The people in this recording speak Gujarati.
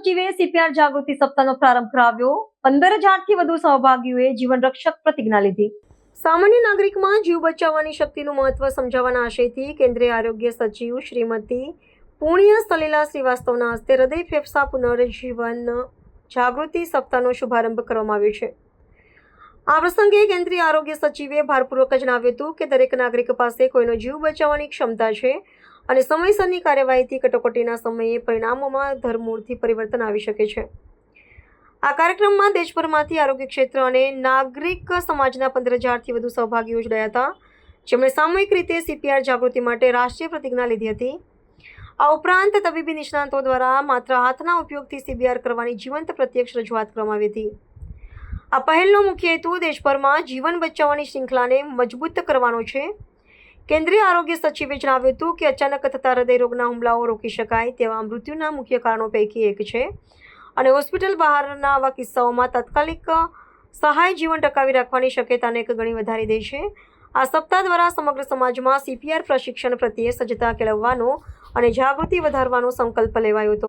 સચિવે સીપીઆર જાગૃતિ સપ્તાહનો પ્રારંભ કરાવ્યો। 15,000થી વધુ સહભાગીઓએ જીવન રક્ષક પ્રતિજ્ઞા લીધી। સામાન્ય નાગરિકમાં જીવ બચાવવાની શક્તિનું મહત્વ સમજાવવાના આશયથી કેન્દ્રીય આરોગ્ય સચિવ શ્રીમતી પુણ્ય સલીલા શ્રીવાસ્તવના હસ્તે હૃદય ફેફસા પુનર્જીવન જાગૃતિ સપ્તાહનો શુભારંભ કરવામાં આવ્યો છે। આ પ્રસંગે કેન્દ્રીય આરોગ્ય સચિવે ભારપૂર્વક જણાવ્યું હતું કે દરેક નાગરિક પાસે કોઈનો જીવ બચાવવાની ક્ષમતા છે અને સમયસરની કાર્યવાહીથી કટોકટીના સમયે પરિણામોમાં ધરમૂળથી પરિવર્તન આવી શકે છે। આ કાર્યક્રમમાં દેશભરમાંથી આરોગ્ય ક્ષેત્ર અને નાગરિક સમાજના 15,000થી વધુ સહભાગીઓ જોડાયા હતા, જેમણે સામૂહિક રીતે સીપીઆર જાગૃતિ માટે રાષ્ટ્રીય પ્રતિજ્ઞા લીધી હતી। આ ઉપરાંત તબીબી નિષ્ણાતો દ્વારા માત્ર હાથના ઉપયોગથી સીપીઆર કરવાની જીવંત પ્રત્યક્ષ રજૂઆત કરવામાં આવી હતી। આ પહેલનો મુખ્ય હેતુ દેશભરમાં જીવન બચાવવાની શૃંખલાને મજબૂત કરવાનો છે। કેન્દ્રીય આરોગ્ય સચિવે જણાવ્યું હતું કે અચાનક થતા હૃદય રોગના હુમલાઓ રોકી શકાય તેવા મૃત્યુના મુખ્ય કારણો પૈકી એક છે અને હોસ્પિટલ બહારના આવા કિસ્સાઓમાં તાત્કાલિક સહાય જીવન ટકાવી રાખવાની શક્યતાને એક ગણી વધારી દે છે। આ સપ્તાહ દ્વારા સમગ્ર સમાજમાં સીપીઆર પ્રશિક્ષણ પ્રત્યે સજ્જતા કેળવવાનો અને જાગૃતિ વધારવાનો સંકલ્પ લેવાયો હતો।